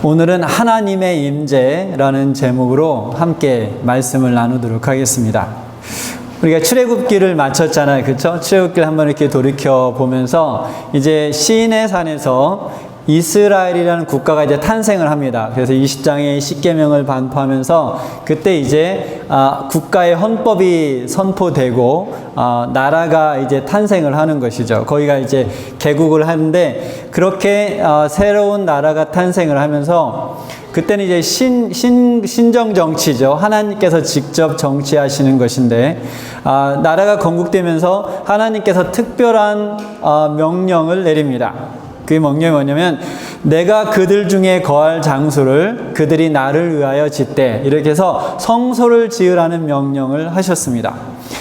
오늘은 하나님의 임재라는 제목으로 함께 말씀을 나누도록 하겠습니다. 우리가 출애굽기를 마쳤잖아요. 그렇죠? 출애굽기를 한번 이렇게 돌이켜 보면서 이제 시인의 산에서 이스라엘이라는 국가가 이제 탄생을 합니다. 그래서 20장의 십계명을 반포하면서 그때 이제 국가의 헌법이 선포되고 나라가 이제 탄생을 하는 것이죠. 거기가 이제 개국을 하는데 그렇게 새로운 나라가 탄생을 하면서 그때는 이제 신정 정치죠. 하나님께서 직접 정치하시는 것인데 나라가 건국되면서 하나님께서 특별한 명령을 내립니다. 그 명령이 뭐냐면 내가 그들 중에 거할 장소를 그들이 나를 위하여 짓되, 이렇게 해서 성소를 지으라는 명령을 하셨습니다.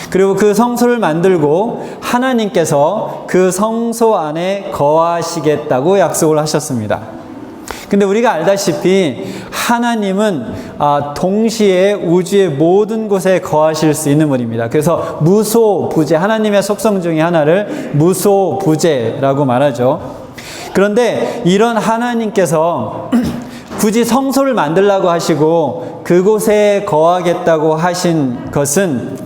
그리고 그 성소를 만들고 하나님께서 그 성소 안에 거하시겠다고 약속을 하셨습니다. 근데 우리가 알다시피 하나님은 동시에 우주의 모든 곳에 거하실 수 있는 분입니다. 그래서 무소부재, 하나님의 속성 중에 하나를 무소부재라고 말하죠. 그런데 이런 하나님께서 굳이 성소를 만들라고 하시고 그곳에 거하겠다고 하신 것은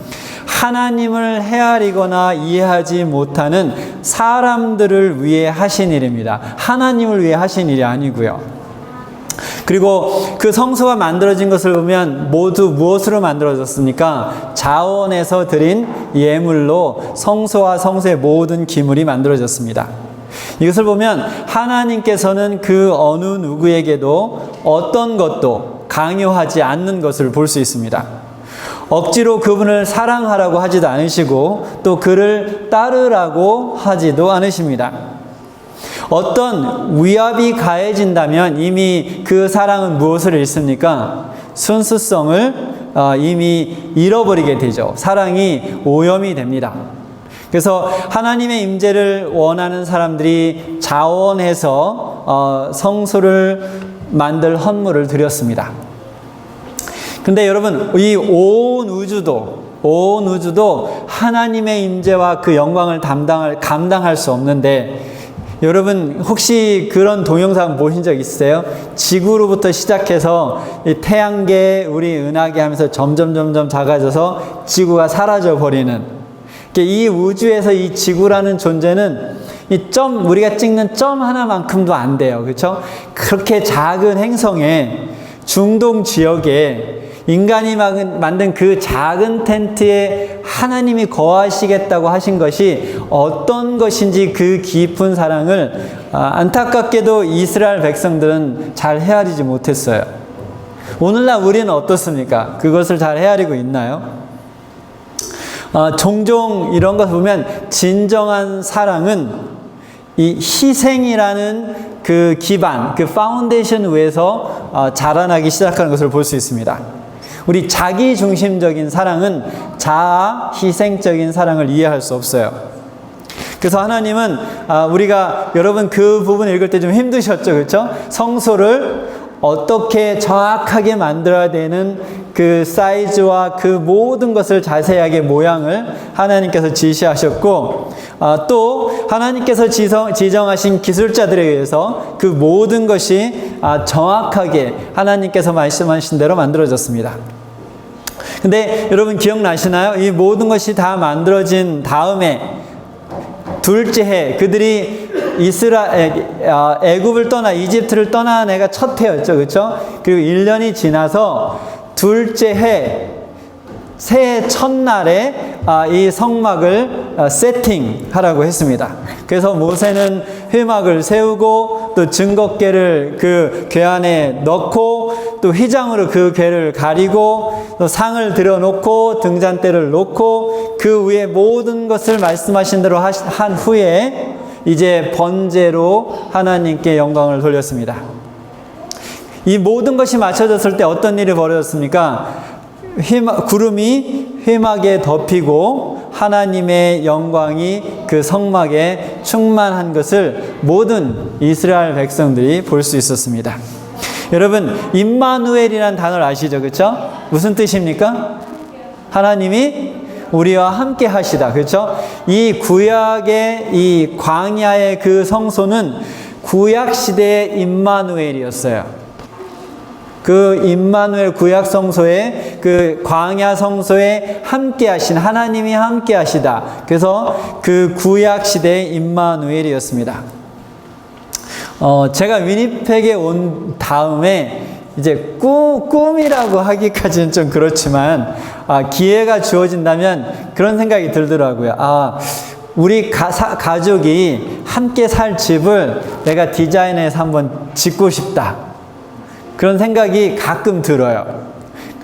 하나님을 헤아리거나 이해하지 못하는 사람들을 위해 하신 일입니다. 하나님을 위해 하신 일이 아니고요. 그리고 그 성소가 만들어진 것을 보면 모두 무엇으로 만들어졌습니까? 자원에서 드린 예물로 성소와 성소의 모든 기물이 만들어졌습니다. 이것을 보면 하나님께서는 그 어느 누구에게도 어떤 것도 강요하지 않는 것을 볼 수 있습니다. 억지로 그분을 사랑하라고 하지도 않으시고 또 그를 따르라고 하지도 않으십니다. 어떤 위압이 가해진다면 이미 그 사랑은 무엇을 잃습니까? 순수성을 이미 잃어버리게 되죠. 사랑이 오염이 됩니다. 그래서 하나님의 임재를 원하는 사람들이 자원해서 성소를 만들 헌물을 드렸습니다. 근데 여러분, 이 온 우주도 하나님의 임재와 그 영광을 감당할 수 없는데, 여러분 혹시 그런 동영상 보신 적 있으세요? 지구로부터 시작해서 이 태양계, 우리 은하계 하면서 점점 작아져서 지구가 사라져 버리는, 이 우주에서 이 지구라는 존재는 우리가 찍는 점 하나만큼도 안 돼요. 그렇죠? 그렇게 작은 행성에, 중동 지역에 인간이 만든 그 작은 텐트에 하나님이 거하시겠다고 하신 것이 어떤 것인지 그 깊은 사랑을 안타깝게도 이스라엘 백성들은 잘 헤아리지 못했어요. 오늘날 우리는 어떻습니까? 그것을 잘 헤아리고 있나요? 종종 이런 것 보면 진정한 사랑은 이 희생이라는 그 기반, 그 파운데이션 위에서 자라나기 시작하는 것을 볼 수 있습니다. 우리 자기중심적인 사랑은 자아 희생적인 사랑을 이해할 수 없어요. 그래서 하나님은 우리가, 여러분 그 부분 읽을 때 좀 힘드셨죠, 그렇죠? 성소를 어떻게 정확하게 만들어야 되는 그 사이즈와 그 모든 것을 자세하게 모양을 하나님께서 지시하셨고, 또 하나님께서 지정하신 기술자들에 의해서 그 모든 것이 정확하게 하나님께서 말씀하신 대로 만들어졌습니다. 근데 여러분 기억나시나요? 이 모든 것이 다 만들어진 다음에 둘째 해, 그들이 애굽을 떠나 이집트를 떠난 해가 첫 해였죠. 그렇죠? 그리고 1년이 지나서 둘째 해, 새해 첫날에 이 성막을 세팅하라고 했습니다. 그래서 모세는 회막을 세우고 또 증거궤를 그 궤 안에 넣고 또 휘장으로 그 궤를 가리고 또 상을 들여놓고 등잔대를 놓고 그 위에 모든 것을 말씀하신 대로 한 후에 이제 번제로 하나님께 영광을 돌렸습니다. 이 모든 것이 맞춰졌을 때 어떤 일이 벌어졌습니까? 구름이 회막에 덮이고 하나님의 영광이 그 성막에 충만한 것을 모든 이스라엘 백성들이 볼 수 있었습니다. 여러분, 임마누엘이라는 단어를 아시죠? 그렇죠? 무슨 뜻입니까? 하나님이 우리와 함께 하시다. 그렇죠? 이 구약의 이 광야의 그 성소는 구약 시대의 임마누엘이었어요. 그 임마누엘 구약 성소에 그 광야 성소에 함께 하신 하나님이 함께 하시다. 그래서 그 구약 시대의 임마누엘이었습니다. 제가 위니펙에 온 다음에 이제 꿈이라고 하기까지는 좀 그렇지만 기회가 주어진다면 그런 생각이 들더라고요. 우리 가족이 함께 살 집을 내가 디자인해서 한번 짓고 싶다. 그런 생각이 가끔 들어요.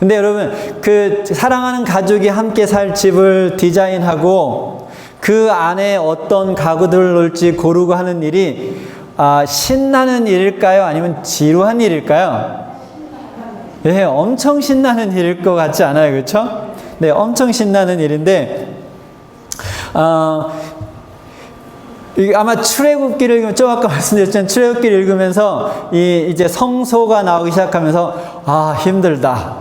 근데 여러분, 그 사랑하는 가족이 함께 살 집을 디자인하고 그 안에 어떤 가구들을 놓을지 고르고 하는 일이 신나는 일일까요? 아니면 지루한 일일까요? 예, 엄청 신나는 일일 것 같지 않아요? 그렇죠? 네, 엄청 신나는 일인데 아마 출애굽기를 읽으면 좀 아까 말씀드렸지만 출애굽기를 읽으면서 이제 성소가 나오기 시작하면서 힘들다.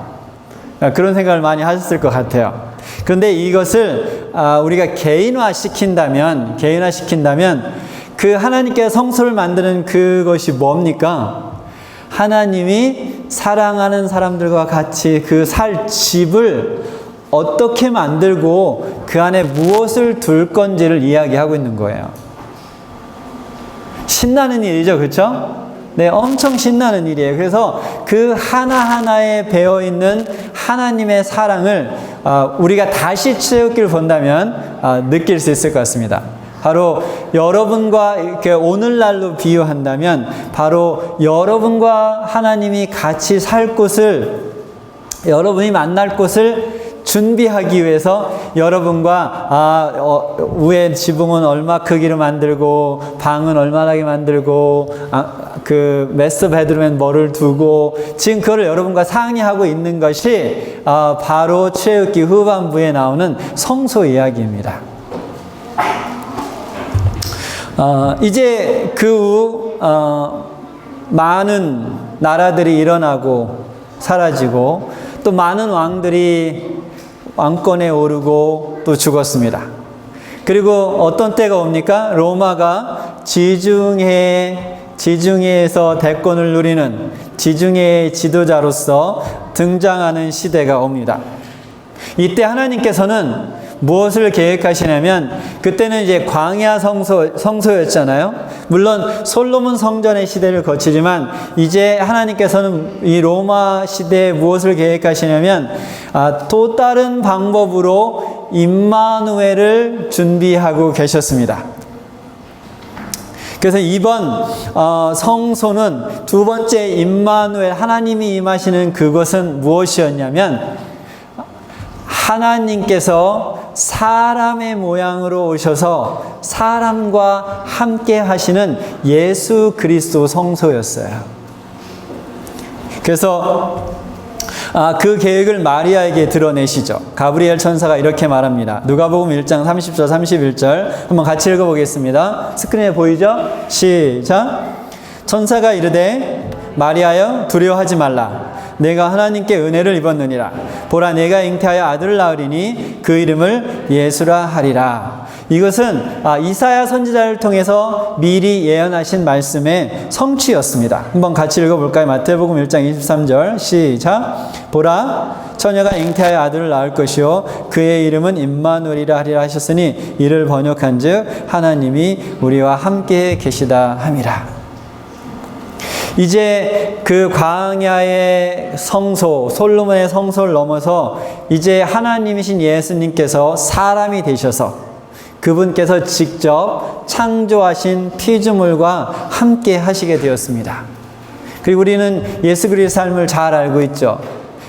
그런 생각을 많이 하셨을 것 같아요. 그런데 이것을 우리가 개인화시킨다면 그 하나님께서 성소를 만드는 그것이 뭡니까? 하나님이 사랑하는 사람들과 같이 그 살 집을 어떻게 만들고 그 안에 무엇을 둘 건지를 이야기하고 있는 거예요. 신나는 일이죠, 그렇죠? 네, 엄청 신나는 일이에요. 그래서 그 하나하나에 배어있는 하나님의 사랑을 우리가 다시 출애굽기를 본다면 느낄 수 있을 것 같습니다. 바로 여러분과 이렇게 오늘날로 비유한다면 바로 여러분과 하나님이 같이 살 곳을, 여러분이 만날 곳을 준비하기 위해서 여러분과 위에 지붕은 얼마 크기로 만들고 방은 얼마나게 만들고 그 메스 베드룸엔 뭐를 두고 지금 그걸 여러분과 상의하고 있는 것이 바로 출애굽기 후반부에 나오는 성소 이야기입니다. 이제 그 후 많은 나라들이 일어나고 사라지고 또 많은 왕들이 왕권에 오르고 또 죽었습니다. 그리고 어떤 때가 옵니까? 로마가 지중해에서 대권을 누리는 지중해의 지도자로서 등장하는 시대가 옵니다. 이때 하나님께서는 무엇을 계획하시냐면 그때는 이제 광야 성소였잖아요. 물론 솔로몬 성전의 시대를 거치지만 이제 하나님께서는 이 로마 시대에 무엇을 계획하시냐면 또 다른 방법으로 임마누엘을 준비하고 계셨습니다. 그래서 이번 성소는 두 번째 임마누엘 하나님이 임하시는 그것은 무엇이었냐면 하나님께서 사람의 모양으로 오셔서 사람과 함께 하시는 예수 그리스도 성소였어요. 그래서 그 계획을 마리아에게 드러내시죠. 가브리엘 천사가 이렇게 말합니다. 누가복음 1장 30절 31절 한번 같이 읽어보겠습니다. 스크린에 보이죠? 시작. 천사가 이르되 마리아여 두려워하지 말라. 내가 하나님께 은혜를 입었느니라. 보라 내가 잉태하여 아들을 낳으리니 그 이름을 예수라 하리라. 이것은 이사야 선지자를 통해서 미리 예언하신 말씀의 성취였습니다. 한번 같이 읽어볼까요? 마태복음 1장 23절 시작. 보라 처녀가 잉태하여 아들을 낳을 것이요 그의 이름은 임마누엘이라 하리라 하셨으니 이를 번역한즉 하나님이 우리와 함께 계시다 함이라. 이제 그 광야의 성소, 솔로몬의 성소를 넘어서 이제 하나님이신 예수님께서 사람이 되셔서 그분께서 직접 창조하신 피조물과 함께 하시게 되었습니다. 그리고 우리는 예수 그리스도의 삶을 잘 알고 있죠.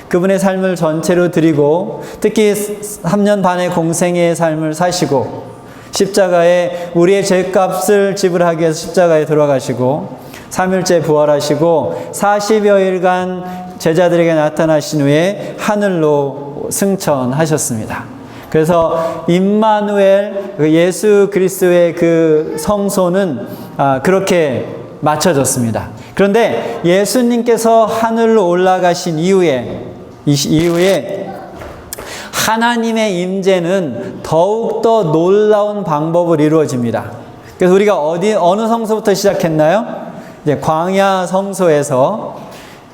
그분의 삶을 전체로 드리고 특히 3년 반의 공생애의 삶을 사시고 십자가에 우리의 죄값을 지불하기 위해서 십자가에 들어가시고 3일째 부활하시고 40여일간 제자들에게 나타나신 후에 하늘로 승천하셨습니다. 그래서 임마누엘 예수 그리스도의 그 성소는 그렇게 맞춰졌습니다. 그런데 예수님께서 하늘로 올라가신 이후에 하나님의 임재는 더욱더 놀라운 방법을 이루어집니다. 그래서 우리가 어느 성소부터 시작했나요? 이제 광야 성소에서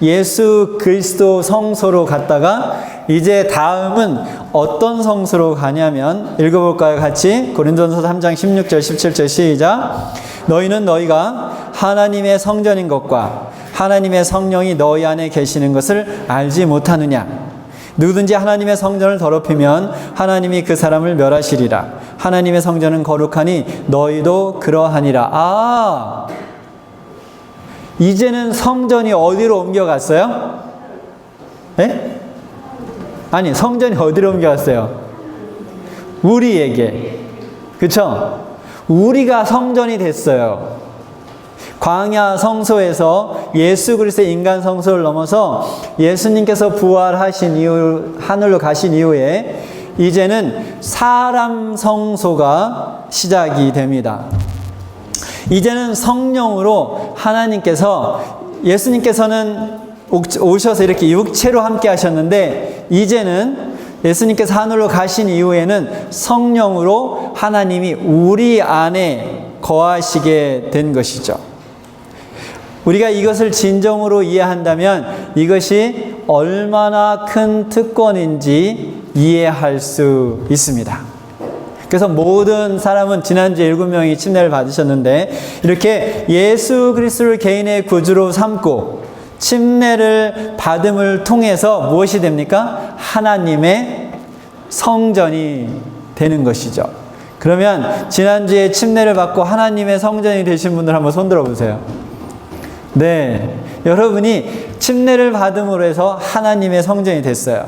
예수 그리스도 성소로 갔다가 이제 다음은 어떤 성소로 가냐면 읽어볼까요? 같이 고린도전서 3장 16절 17절 시작. 너희는 너희가 하나님의 성전인 것과 하나님의 성령이 너희 안에 계시는 것을 알지 못하느냐. 누구든지 하나님의 성전을 더럽히면 하나님이 그 사람을 멸하시리라. 하나님의 성전은 거룩하니 너희도 그러하니라. 이제는 성전이 어디로 옮겨갔어요? 네? 아니, 성전이 어디로 옮겨갔어요? 우리에게. 그쵸? 우리가 성전이 됐어요. 광야 성소에서 예수 그리스도의 인간 성소를 넘어서 예수님께서 부활하신 이후, 하늘로 가신 이후에 이제는 사람 성소가 시작이 됩니다. 이제는 성령으로 하나님께서, 예수님께서는 오셔서 이렇게 육체로 함께 하셨는데 이제는 예수님께서 하늘로 가신 이후에는 성령으로 하나님이 우리 안에 거하시게 된 것이죠. 우리가 이것을 진정으로 이해한다면 이것이 얼마나 큰 특권인지 이해할 수 있습니다. 그래서 모든 사람은 지난주에 7명이 침례를 받으셨는데 이렇게 예수 그리스도를 개인의 구주로 삼고 침례를 받음을 통해서 무엇이 됩니까? 하나님의 성전이 되는 것이죠. 그러면 지난주에 침례를 받고 하나님의 성전이 되신 분들 한번 손 들어보세요. 네, 여러분이 침례를 받음으로 해서 하나님의 성전이 됐어요.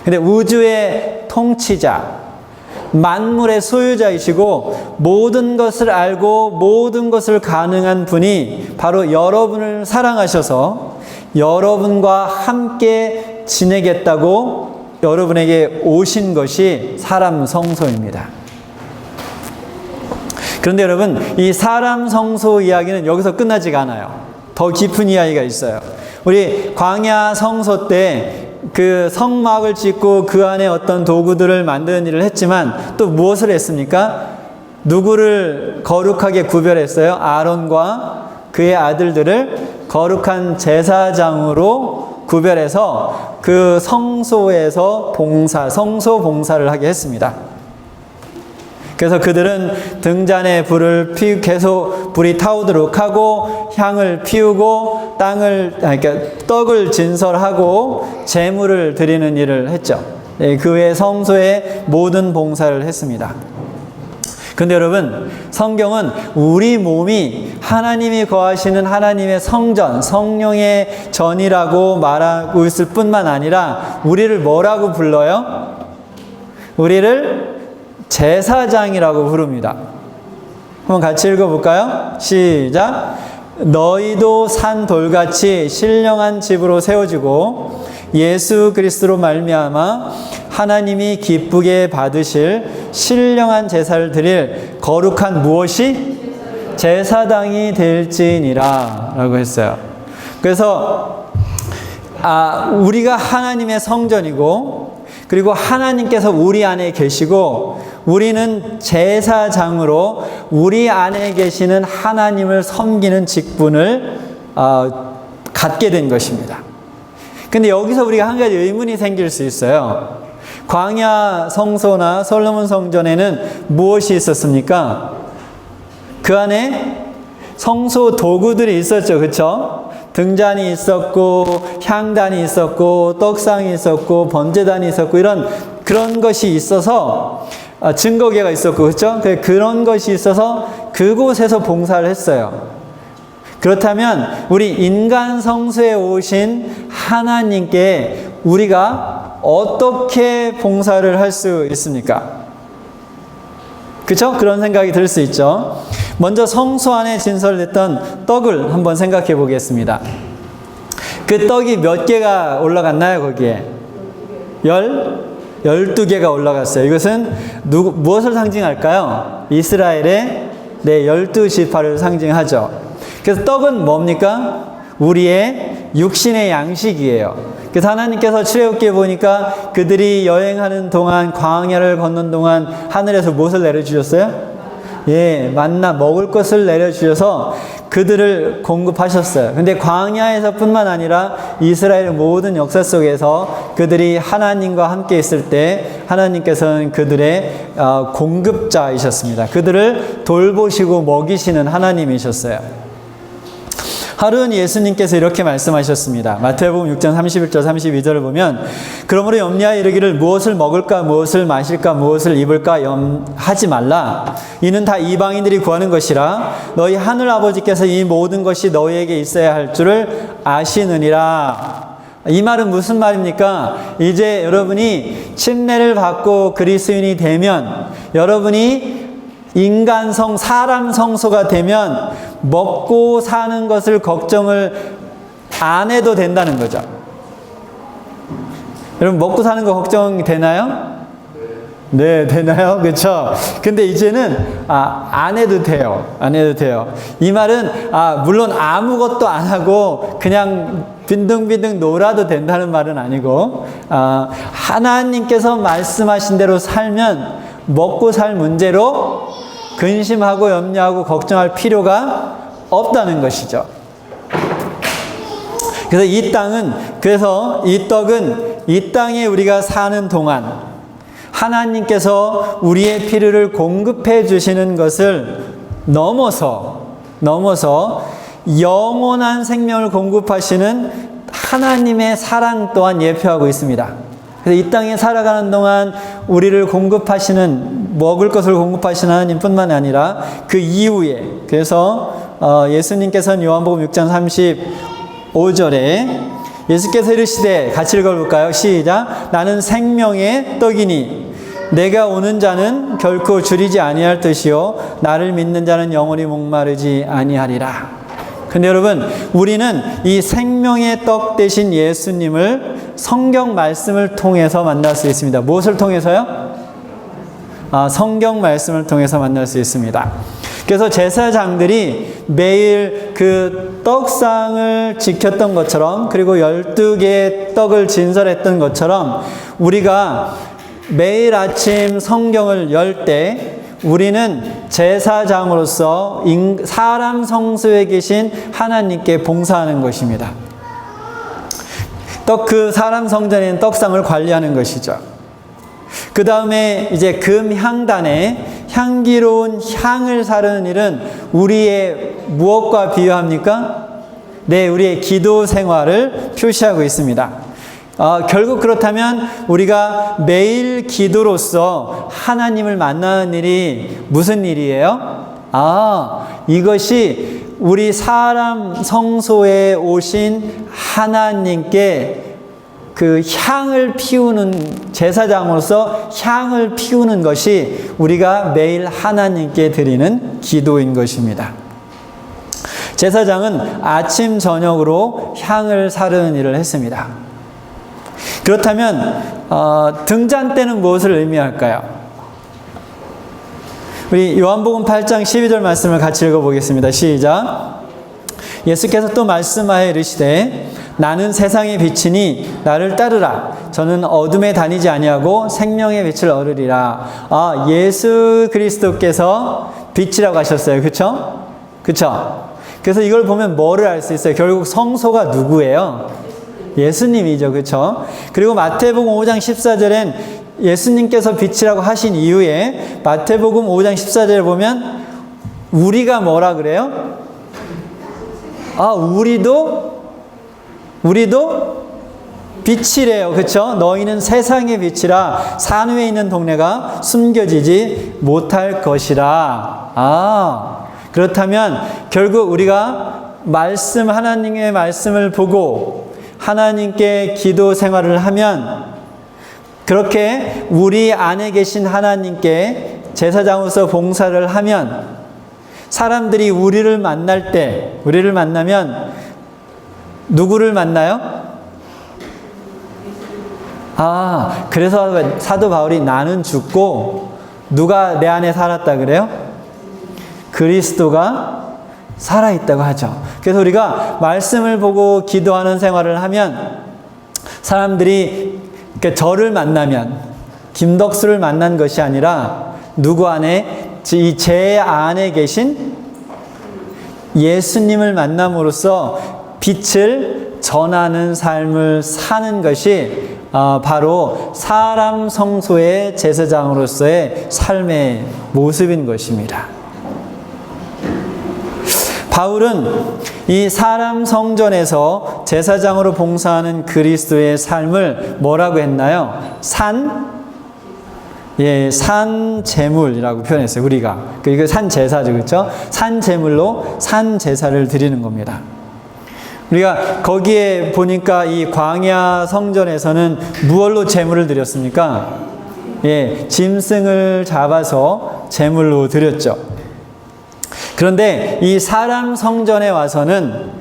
근데 우주의 통치자, 만물의 소유자이시고 모든 것을 알고 모든 것을 가능한 분이 바로 여러분을 사랑하셔서 여러분과 함께 지내겠다고 여러분에게 오신 것이 사람 성소입니다. 그런데 여러분, 이 사람 성소 이야기는 여기서 끝나지가 않아요. 더 깊은 이야기가 있어요. 우리 광야 성소 때 그 성막을 짓고 그 안에 어떤 도구들을 만드는 일을 했지만 또 무엇을 했습니까? 누구를 거룩하게 구별했어요? 아론과 그의 아들들을 거룩한 제사장으로 구별해서 그 성소에서 성소 봉사를 하게 했습니다. 그래서 그들은 등잔에 불을 계속 불이 타오도록 하고 향을 피우고 떡을 진설하고 제물을 드리는 일을 했죠. 그 외에 성소에 모든 봉사를 했습니다. 근데 여러분, 성경은 우리 몸이 하나님이 거하시는 하나님의 성전, 성령의 전이라고 말하고 있을 뿐만 아니라 우리를 뭐라고 불러요? 우리를 제사장이라고 부릅니다. 한번 같이 읽어볼까요? 시작. 너희도 산 돌같이 신령한 집으로 세워지고 예수 그리스도로 말미암아 하나님이 기쁘게 받으실 신령한 제사를 드릴 거룩한 무엇이? 제사장이 될지니라 라고 했어요. 그래서 우리가 하나님의 성전이고 그리고 하나님께서 우리 안에 계시고 우리는 제사장으로 우리 안에 계시는 하나님을 섬기는 직분을 갖게 된 것입니다. 근데 여기서 우리가 한 가지 의문이 생길 수 있어요. 광야 성소나 솔로몬 성전에는 무엇이 있었습니까? 그 안에 성소 도구들이 있었죠. 그렇죠? 등잔이 있었고 향단이 있었고 떡상이 있었고 번제단이 있었고 그런 것이 있어서 증거궤가 있었고 그렇죠? 그런 것이 있어서 그곳에서 봉사를 했어요. 그렇다면 우리 인간 성소에 오신 하나님께 우리가 어떻게 봉사를 할 수 있습니까? 그렇죠? 그런 생각이 들 수 있죠. 먼저 성소 안에 진설됐던 떡을 한번 생각해 보겠습니다. 그 떡이 몇 개가 올라갔나요, 거기에? 12개가 올라갔어요. 이것은 무엇을 상징할까요? 이스라엘의 12지파를 상징하죠. 그래서 떡은 뭡니까? 우리의 육신의 양식이에요. 그래서 하나님께서 출애굽기에 보니까 그들이 여행하는 동안 광야를 걷는 동안 하늘에서 무엇을 내려주셨어요? 만나 먹을 것을 내려주셔서 그들을 공급하셨어요. 근데 광야에서뿐만 아니라 이스라엘 모든 역사 속에서 그들이 하나님과 함께 있을 때 하나님께서는 그들의 공급자이셨습니다. 그들을 돌보시고 먹이시는 하나님이셨어요. 하루는 예수님께서 이렇게 말씀하셨습니다. 마태복음 6장 31절 32절을 보면 그러므로 염려하여 이르기를 무엇을 먹을까 무엇을 마실까 무엇을 입을까 염하지 말라. 이는 다 이방인들이 구하는 것이라. 너희 하늘 아버지께서 이 모든 것이 너희에게 있어야 할 줄을 아시느니라. 이 말은 무슨 말입니까? 이제 여러분이 침례를 받고 그리스도인이 되면 여러분이 인간성, 사람 성소가 되면 먹고 사는 것을 걱정을 안 해도 된다는 거죠. 여러분 먹고 사는 거 걱정이 되나요? 네, 되나요? 그렇죠? 근데 이제는 안 해도 돼요. 안 해도 돼요. 이 말은 물론 아무것도 안 하고 그냥 빈둥빈둥 놀아도 된다는 말은 아니고 하나님께서 말씀하신 대로 살면 먹고 살 문제로 근심하고 염려하고 걱정할 필요가 없다는 것이죠. 그래서 이 떡은 이 땅에 우리가 사는 동안 하나님께서 우리의 필요를 공급해 주시는 것을 넘어서 영원한 생명을 공급하시는 하나님의 사랑 또한 예표하고 있습니다. 그래서 이 땅에 살아가는 동안 우리를 공급하시는, 먹을 것을 공급하시는 하나님뿐만 아니라 그 이후에, 그래서 예수님께서는 요한복음 6장 35절에 예수께서 이르시되, 같이 읽어볼까요? 시작. 나는 생명의 떡이니 내가 오는 자는 결코 줄이지 아니할 듯이요 나를 믿는 자는 영원히 목마르지 아니하리라. 근데 여러분, 우리는 이 생명의 떡 대신 예수님을 성경 말씀을 통해서 만날 수 있습니다. 무엇을 통해서요? 성경 말씀을 통해서 만날 수 있습니다. 그래서 제사장들이 매일 그 떡상을 지켰던 것처럼, 그리고 12개의 떡을 진설했던 것처럼 우리가 매일 아침 성경을 열 때 우리는 제사장으로서 사람 성소에 계신 하나님께 봉사하는 것입니다. 그 사람 성전에 있는 떡상을 관리하는 것이죠. 그 다음에 이제 금향단에 향기로운 향을 사르는 일은 우리의 무엇과 비유합니까? 네, 우리의 기도 생활을 표시하고 있습니다. 결국 그렇다면 우리가 매일 기도로서 하나님을 만나는 일이 무슨 일이에요? 이것이 우리 사람 성소에 오신 하나님께 그 향을 피우는, 제사장으로서 향을 피우는 것이 우리가 매일 하나님께 드리는 기도인 것입니다. 제사장은 아침 저녁으로 향을 사르는 일을 했습니다. 그렇다면 등잔 때는 무엇을 의미할까요? 우리 요한복음 8장 12절 말씀을 같이 읽어보겠습니다. 시작. 예수께서 또 말씀하여 이르시되 나는 세상의 빛이니 나를 따르라. 저는 어둠에 다니지 아니하고 생명의 빛을 얻으리라. 예수 그리스도께서 빛이라고 하셨어요. 그렇죠? 그렇죠? 그래서 이걸 보면 뭐를 알 수 있어요? 결국 성소가 누구예요? 예수님이죠. 그렇죠? 그리고 마태복음 5장 14절엔 예수님께서 빛이라고 하신 이후에 마태복음 5장 14절에 보면 우리가 뭐라 그래요? 우리도 빛이래요. 그렇죠? 너희는 세상의 빛이라 산 위에 있는 동네가 숨겨지지 못할 것이라. 그렇다면 결국 우리가 하나님의 말씀을 보고 하나님께 기도 생활을 하면, 그렇게 우리 안에 계신 하나님께 제사장으로서 봉사를 하면 사람들이 우리를 만나면 누구를 만나요? 그래서 사도 바울이 나는 죽고 누가 내 안에 살았다 그래요? 그리스도가 살아있다고 하죠. 그래서 우리가 말씀을 보고 기도하는 생활을 하면 사람들이 저를 만나면 김덕수를 만난 것이 아니라 누구 안에, 제 안에 계신 예수님을 만남으로써 빛을 전하는 삶을 사는 것이 바로 사람 성소의 제사장으로서의 삶의 모습인 것입니다. 바울은 이 사람 성전에서 제사장으로 봉사하는 그리스도의 삶을 뭐라고 했나요? 산 제물이라고 표현했어요. 우리가. 이거 산 제사죠. 그렇죠? 산 제물로 산 제사를 드리는 겁니다. 우리가 거기에 보니까 이 광야 성전에서는 무엇로 제물을 드렸습니까? 짐승을 잡아서 제물로 드렸죠. 그런데 이 사람 성전에 와서는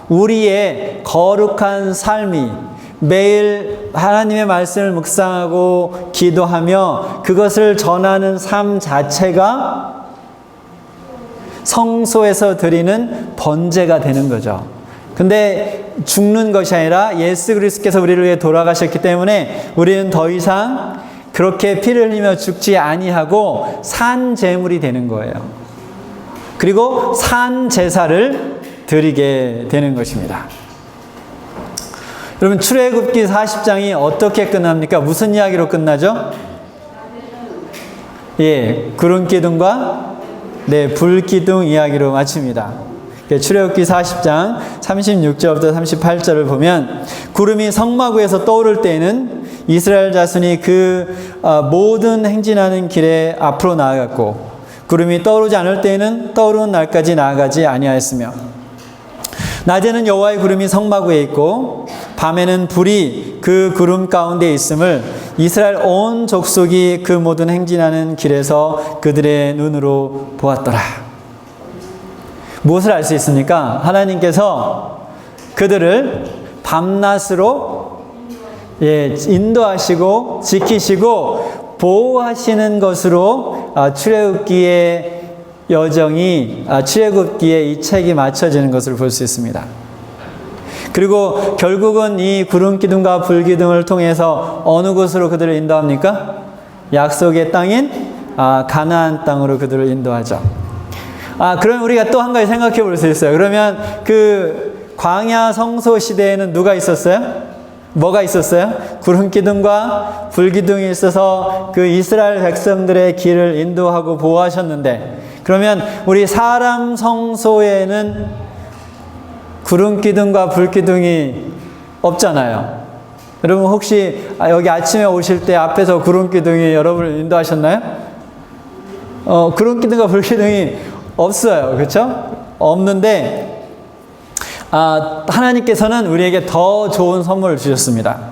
우리의 거룩한 삶이 매일 하나님의 말씀을 묵상하고 기도하며 그것을 전하는 삶 자체가 성소에서 드리는 번제가 되는 거죠. 근데 죽는 것이 아니라 예수 그리스도께서 우리를 위해 돌아가셨기 때문에 우리는 더 이상 그렇게 피를 흘리며 죽지 아니하고 산 제물이 되는 거예요. 그리고 산 제사를 드리게 되는 것입니다. 여러분, 출애굽기 40장이 어떻게 끝납니까? 무슨 이야기로 끝나죠? 구름 기둥과 불 기둥 이야기로 마칩니다. 출애굽기 40장 36절부터 38절을 보면 구름이 성막위에서 떠오를 때에는 이스라엘 자손이 그 모든 행진하는 길에 앞으로 나아갔고 구름이 떠오르지 않을 때에는 떠오르는 날까지 나아가지 아니하였으며 낮에는 여호와의 구름이 성막 위에 있고 밤에는 불이 그 구름 가운데 있음을 이스라엘 온 족속이 그 모든 행진하는 길에서 그들의 눈으로 보았더라. 무엇을 알 수 있습니까? 하나님께서 그들을 밤낮으로 인도하시고 지키시고 보호하시는 것으로 출애굽기의 여정이 출애굽기에 이 책이 맞춰지는 것을 볼 수 있습니다. 그리고 결국은 이 구름 기둥과 불 기둥을 통해서 어느 곳으로 그들을 인도합니까? 약속의 땅인 가나안 땅으로 그들을 인도하죠. 그럼 우리가 또 한 가지 생각해 볼 수 있어요. 그러면 그 광야 성소 시대에는 누가 있었어요? 뭐가 있었어요? 구름 기둥과 불 기둥이 있어서 그 이스라엘 백성들의 길을 인도하고 보호하셨는데, 그러면 우리 사람 성소에는 구름 기둥과 불 기둥이 없잖아요. 여러분 혹시 여기 아침에 오실 때 앞에서 구름 기둥이 여러분을 인도하셨나요? 구름 기둥과 불 기둥이 없어요. 그렇죠? 없는데 하나님께서는 우리에게 더 좋은 선물을 주셨습니다.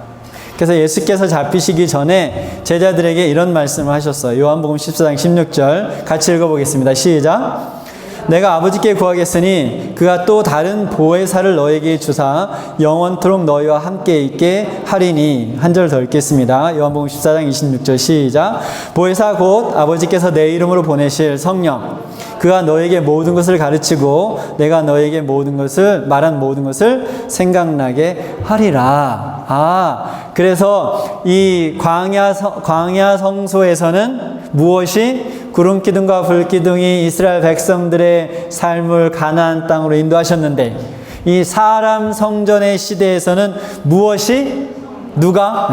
그래서 예수께서 잡히시기 전에 제자들에게 이런 말씀을 하셨어요. 요한복음 14장 16절 같이 읽어보겠습니다. 시작. 내가 아버지께 구하겠으니 그가 또 다른 보혜사를 너에게 주사 영원토록 너희와 함께 있게 하리니. 한 절 더 읽겠습니다. 요한복음 14장 26절 시작. 보혜사 곧 아버지께서 내 이름으로 보내실 성령, 그가 너에게 모든 것을 가르치고 내가 너에게 말한 모든 것을 생각나게 하리라. 그래서 이 광야 성소에서는 무엇이 구름 기둥과 불 기둥이 이스라엘 백성들의 삶을 가나안 땅으로 인도하셨는데, 이 사람 성전의 시대에서는 무엇이 누가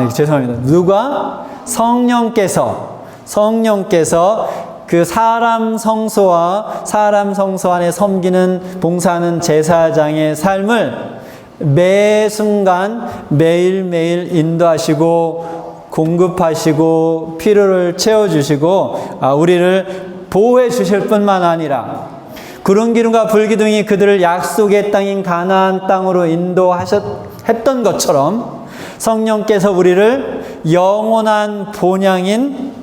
성령께서 그 사람 성소 안에 섬기는 봉사하는 제사장의 삶을 매 순간 매일매일 인도하시고 공급하시고 필요를 채워주시고 우리를 보호해 주실 뿐만 아니라 구름 기둥과 불 기둥이 그들을 약속의 땅인 가나안 땅으로 인도했던 것처럼 성령께서 우리를 영원한 본향인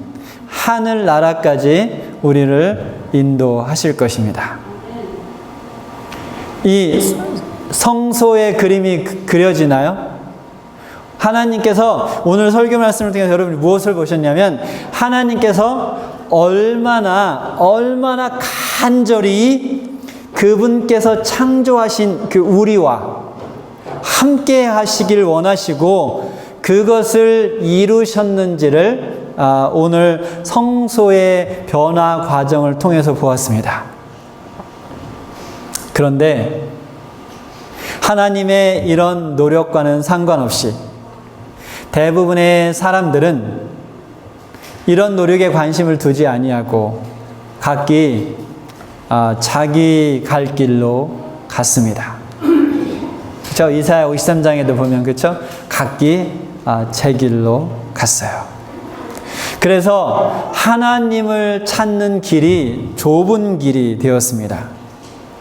하늘 나라까지 우리를 인도하실 것입니다. 이 성소의 그림이 그려지나요? 하나님께서 오늘 설교 말씀을 통해서 여러분이 무엇을 보셨냐면, 하나님께서 얼마나 간절히 그분께서 창조하신 그 우리와 함께 하시길 원하시고 그것을 이루셨는지를 오늘 성소의 변화 과정을 통해서 보았습니다. 그런데 하나님의 이런 노력과는 상관없이 대부분의 사람들은 이런 노력에 관심을 두지 아니하고 각기 자기 갈 길로 갔습니다. 그렇죠? 이사야 53장에도 보면 그렇죠? 각기 제 길로 갔어요. 그래서 하나님을 찾는 길이 좁은 길이 되었습니다.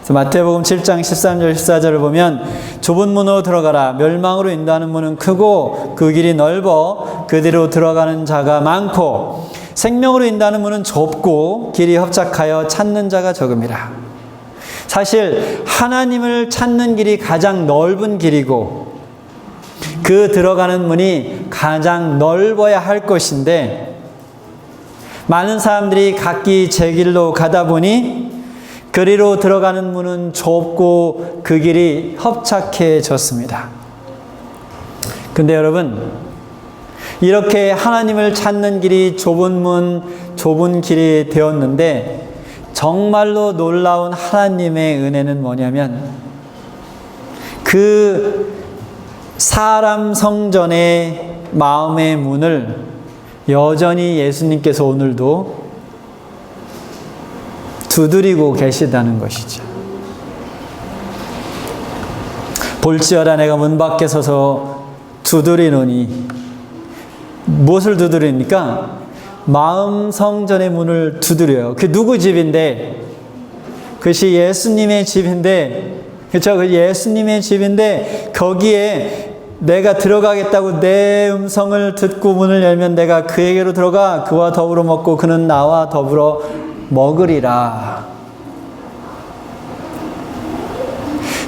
마태복음 7장 13절 14절을 보면 좁은 문으로 들어가라. 멸망으로 인도하는 문은 크고 그 길이 넓어 그대로 들어가는 자가 많고 생명으로 인도하는 문은 좁고 길이 협착하여 찾는 자가 적음이라. 사실 하나님을 찾는 길이 가장 넓은 길이고 그 들어가는 문이 가장 넓어야 할 것인데 많은 사람들이 각기 제 길로 가다 보니 그리로 들어가는 문은 좁고 그 길이 협착해졌습니다. 근데 여러분, 이렇게 하나님을 찾는 길이 좁은 문, 좁은 길이 되었는데 정말로 놀라운 하나님의 은혜는 뭐냐면 그 사람 성전의 마음의 문을 여전히 예수님께서 오늘도 두드리고 계시다는 것이죠. 볼지어다 내가 문 밖에 서서 두드리노니 무엇을 두드립니까? 마음 성전의 문을 두드려요. 그 누구 집인데? 그것이 예수님의 집인데, 그렇죠? 그 예수님의 집인데 거기에 내가 들어가겠다고 내 음성을 듣고 문을 열면 내가 그에게로 들어가 그와 더불어 먹고 그는 나와 더불어 먹으리라.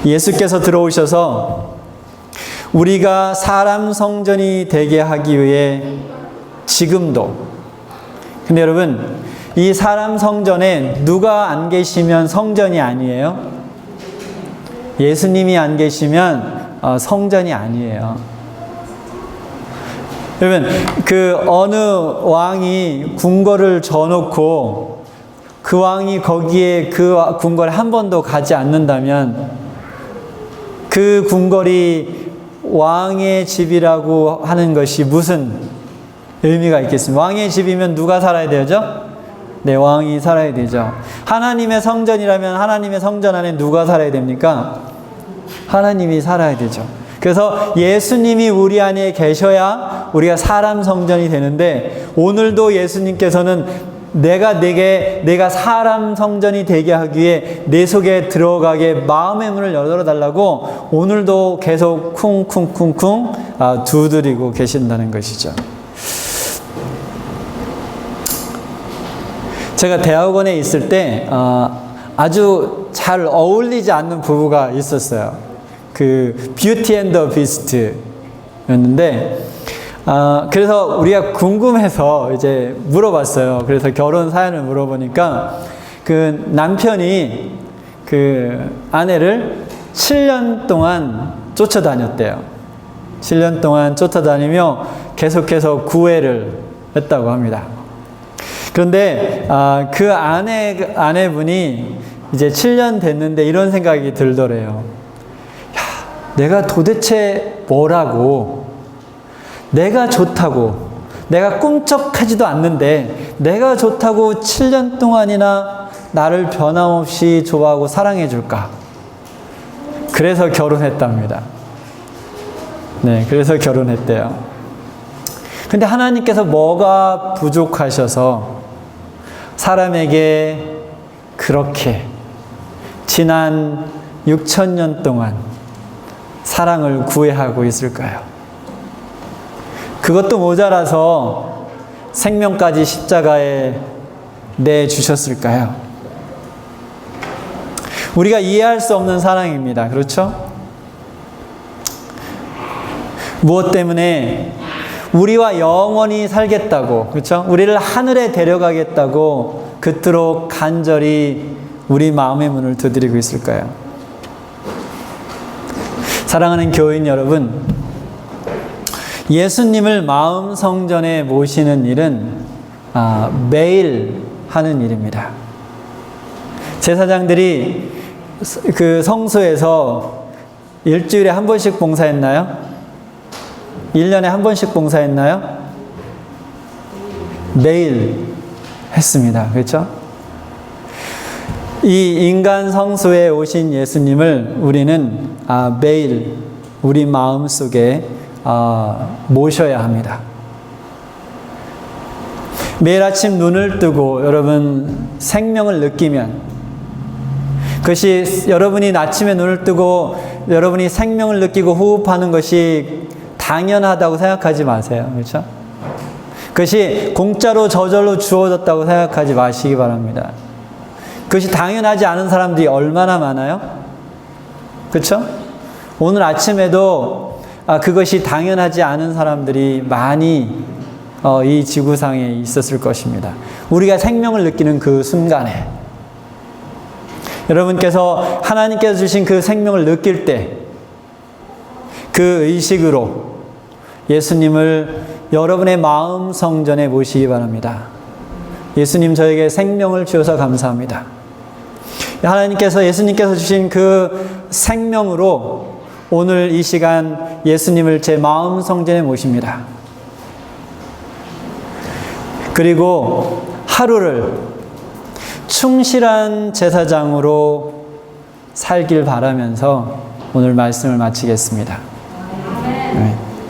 예수께서 들어오셔서 우리가 사람 성전이 되게 하기 위해 지금도, 근데 여러분 이 사람 성전에 누가 안 계시면 성전이 아니에요. 예수님이 안 계시면 성전이 아니에요. 여러분 그 어느 왕이 궁궐을 져놓고 그 왕이 거기에 그 궁궐에 한 번도 가지 않는다면 그 궁궐이 왕의 집이라고 하는 것이 무슨 의미가 있겠습니까? 왕의 집이면 누가 살아야 되죠? 네, 왕이 살아야 되죠. 하나님의 성전이라면 하나님의 성전 안에 누가 살아야 됩니까? 하나님이 살아야 되죠. 그래서 예수님이 우리 안에 계셔야 우리가 사람 성전이 되는데 오늘도 예수님께서는 내가 사람 성전이 되게 하기 위해 내 속에 들어가게 마음의 문을 열어달라고 오늘도 계속 쿵쿵쿵쿵 두드리고 계신다는 것이죠. 제가 대학원에 있을 때 아주 잘 어울리지 않는 부부가 있었어요. 그 뷰티 앤 더 비스트였는데 그래서 우리가 궁금해서 이제 물어봤어요. 그래서 결혼 사연을 물어보니까 그 남편이 그 아내를 7년 동안 쫓아다녔대요. 7년 동안 쫓아다니며 계속해서 구애를 했다고 합니다. 그런데 그 아내분이 이제 7년 됐는데 이런 생각이 들더래요. 야, 내가 도대체 뭐라고, 내가 좋다고, 내가 꿈쩍하지도 않는데 내가 좋다고 7년 동안이나 나를 변함없이 좋아하고 사랑해 줄까? 그래서 결혼했답니다. 네, 그래서 결혼했대요. 근데 하나님께서 뭐가 부족하셔서 사람에게 그렇게 지난 6,000년 동안 사랑을 구애하고 있을까요? 그것도 모자라서 생명까지 십자가에 내주셨을까요? 우리가 이해할 수 없는 사랑입니다. 그렇죠? 무엇 때문에? 우리와 영원히 살겠다고, 그렇죠? 우리를 하늘에 데려가겠다고 그토록 간절히 우리 마음의 문을 두드리고 있을까요? 사랑하는 교인 여러분, 예수님을 마음 성전에 모시는 일은 매일 하는 일입니다. 제사장들이 그 성소에서 일주일에 한 번씩 봉사했나요? 1년에 한 번씩 봉사했나요? 매일 했습니다. 그렇죠? 이 인간 성소에 오신 예수님을 우리는 매일 우리 마음 속에 모셔야 합니다. 매일 아침 눈을 뜨고 여러분 생명을 느끼면, 그것이 여러분이 아침에 눈을 뜨고 여러분이 생명을 느끼고 호흡하는 것이 당연하다고 생각하지 마세요. 그렇죠? 그것이 공짜로 저절로 주어졌다고 생각하지 마시기 바랍니다. 그것이 당연하지 않은 사람들이 얼마나 많아요? 그렇죠? 오늘 아침에도 그것이 당연하지 않은 사람들이 많이 이 지구상에 있었을 것입니다. 우리가 생명을 느끼는 그 순간에 여러분께서 하나님께서 주신 그 생명을 느낄 때 그 의식으로 예수님을 여러분의 마음 성전에 모시기 바랍니다. 예수님, 저에게 생명을 주셔서 감사합니다. 예수님께서 주신 그 생명으로 오늘 이 시간 예수님을 제 마음 성전에 모십니다. 그리고 하루를 충실한 제사장으로 살길 바라면서 오늘 말씀을 마치겠습니다. 네.